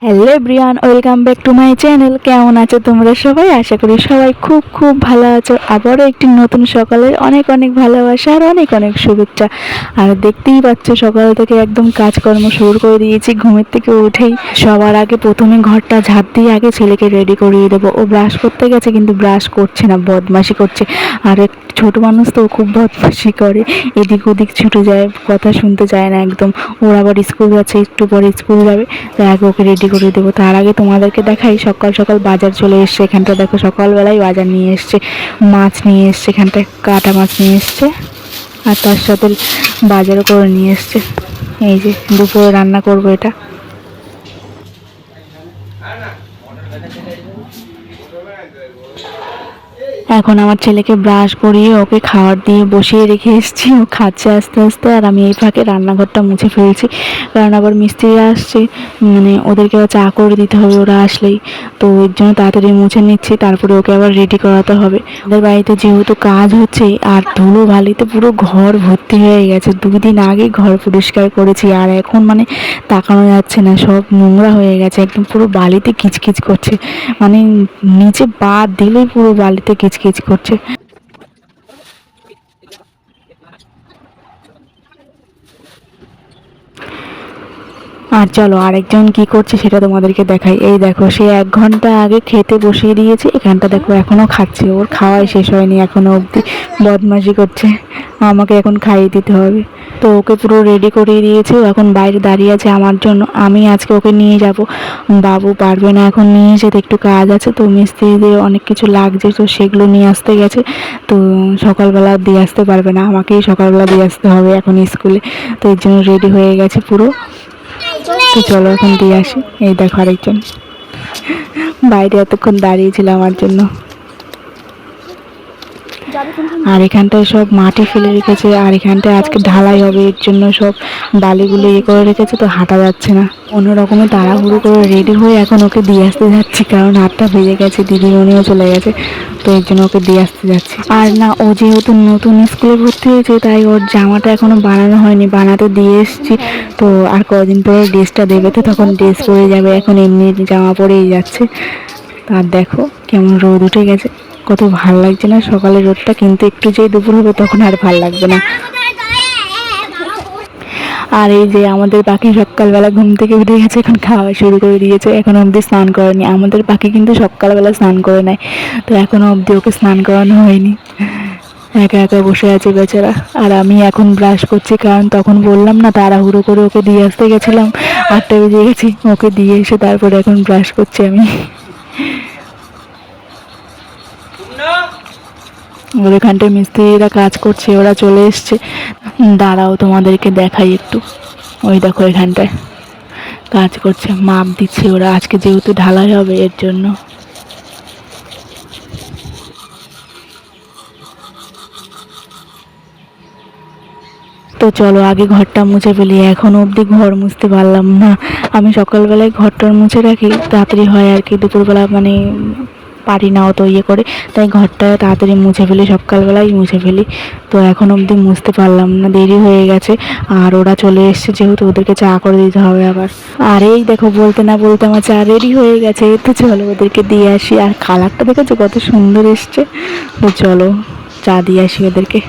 Hello everyone, welcome back to my channel. কেমন আছো তোমরা সবাই? আশা করি সবাই খুব খুব ভালো আছো। আবারও একটি নতুন সকালের অনেক অনেক ভালোবাসা আর অনেক অনেক শুভেচ্ছা। আর দেখতেই পাচ্ছ সকাল থেকে একদম কাজকর্ম শুরু করে দিয়েছি। ঘুমের থেকে উঠেই সবার আগে প্রথমে ঘরটা ঝাঁট দিয়ে আগে ছেলেকে রেডি করিয়ে দেবো। ও ব্রাশ করতে গেছে কিন্তু ব্রাশ করছে না, বদমাশি করছে। আর ছোট মানুষ তো খুব বদমাশি করে, এদিক ওদিক ছুটে যায়, কথা শুনতে চায় না একদম। ওর আবার স্কুল যাচ্ছে, একটু পরে স্কুল যাবে, তো আগে ওকে রেডি করে দেবো। তার আগে তোমাদেরকে দেখাই, সকাল সকাল বাজার চলে এসছে। এখানটা দেখো সকালবেলায় বাজার নিয়ে এসছে, মাছ নিয়ে এসছে, এখানটায় কাটা মাছ নিয়ে এসছে, আর তার সাথে বাজারও করে নিয়ে এসছে। এই যে দুপুরে রান্না করবো এটা। এখন আমার ছেলেকে ব্রাশ করিয়ে ওকে খাবার দিয়ে বসিয়ে রেখে এসেছি। ও খাচ্ছে আস্তে আস্তে, আর আমি এই ফাঁকে রান্নাঘরটা মুছে ফেলছি, কারণ আবার মিস্ত্রিরা আসছে, মানে ওদেরকে আবার চা করে দিতে হবে ওরা আসলেই। তো ওই জন্য তাড়াতাড়ি মুছে নিচ্ছি, তারপরে ওকে আবার রেডি করাতে হবে। আমাদের বাড়িতে যেহেতু কাজ হচ্ছে, আর ধুলো বালিতে পুরো ঘর ভর্তি হয়ে গেছে। 2 দিন আগে ঘর পরিষ্কার করেছি, আর এখন মানে তাকানো যাচ্ছে না, সব নোংরা হয়ে গেছে, একদম পুরো বালিতে কিচকিচ করছে। মানে নিচে পা দিলেই পুরো বালিতে কিচকিচ করছে। আর চলো আরেকজন কি করছে সেটা তোমাদেরকে দেখাই। এই দেখো, সে 1 ঘন্টা আগে খেতে বসিয়ে দিয়েছে, এখানটা দেখো এখনো খাচ্ছে। ওর খাওয়াই শেষ হয়নি এখনো অবধি, বদমাশি করছে। আমাকে এখন খাইয়ে দিতে হবে। তো ওকে পুরো রেডি করিয়ে দিয়েছে, ও এখন বাইরে দাঁড়িয়ে আছে আমার জন্য। আমি আজকে ওকে নিয়ে যাব, বাবু পারবে না এখন নিয়ে যেতে, একটু কাজ আছে তো, মিস্ত্রিদের অনেক কিছু লাগছে, তো সেগুলো নিয়ে আসতে গেছে। তো সকালবেলা দিয়ে আসতে পারবে না, আমাকেই সকালবেলা দিয়ে আসতে হবে এখন স্কুলে। তো এর জন্য রেডি হয়ে গেছে পুরো। তো চলো এখন দিয়ে আসি। এই দেখো আরেকজন বাইরে এতক্ষণ দাঁড়িয়েছিল আমার জন্য। আর এখানটায় সব মাটি ফেলে রেখেছে, আর এখানটায় আজকে ঢালাই হবে, এর জন্য সব বালিগুলো ইয়ে করে রেখেছে, তো হাঁটা যাচ্ছে না। অন্য রকমের তাড়াহুড়ো করে রেডি হয়ে এখন ওকে দিয়ে আসতে যাচ্ছি, কারণ 8টা বেজে গেছে, দিদিমণিও চলে গেছে, তো এর জন্য ওকে দিয়ে আসতে যাচ্ছি। আর না, ও যেহেতু নতুন স্কুলে ভর্তি হয়েছে, তাই ওর জামাটা এখনো বানানো হয়নি, বানাতে দিয়ে এসছি। তো আর কদিন পরে ড্রেসটা দেবে, তো তখন ড্রেস পরে যাবে, এখন এমনি জামা পরেই যাচ্ছে। আর দেখো কেমন রোদ উঠে গেছে, কত ভাল লাগছে না সকালে রোদটা, কিন্তু একটু যেই দুপুর হবে তখন আর ভাল লাগবে না। আর এই যে আমাদের পাখি সকালবেলা ঘুম থেকে উঠে গেছে, এখন খাওয়া শুরু করে দিয়েছে, এখনো অবধি স্নান করেনি। আমাদের পাখি কিন্তু সকালবেলা স্নান করে নেয়, তো এখনো অবধি ওকে স্নান করানো হয়নি, একা একা বসে আছে বেচারা। আর আমি এখন ব্রাশ করছি, কারণ তখন বললাম না তাড়াহুড়ো করে ওকে দিয়ে আসতে গেছিলাম, 8টা বেজে গেছি, ওকে দিয়ে এসে তারপরে এখন ব্রাশ করছি আমি। ওর এখানটায় মিস্ত্রিরা কাজ করছে, ওরা চলে এসছে। দাঁড়াও তোমাদেরকে দেখাই একটু। ওই দেখো এখানটায় কাজ করছে, মাপ দিচ্ছে ওরা, আজকে যেহেতু ঢালাই হবে এর জন্য। তো চলো আগে ঘরটা মুছে ফেলি, এখনো অবধি ঘর মুছতে পারলাম না। আমি সকালবেলায় ঘরটা মুছে রাখি, তাড়াতাড়ি হয় আর কি, দুপুরবেলা মানে পারি না অত ইয়ে করে, তাই ঘরটা তাড়াতাড়ি মুছে ফেলি, সকালবেলাই মুছে ফেলি। তো এখন অবধি মুছতে পারলাম না, দেরি হয়ে গেছে। আর ওরা চলে এসছে যেহেতু, ওদেরকে চা করে দিতে হবে আবার। আর এই দেখো বলতে না বলতে আমার চা রেডি হয়ে গেছে, তো চলো ওদেরকে দিয়ে আসি। আর কালারটা দেখেছো কত সুন্দর এসছে, তো চলো চা দিয়ে আসি ওদেরকে।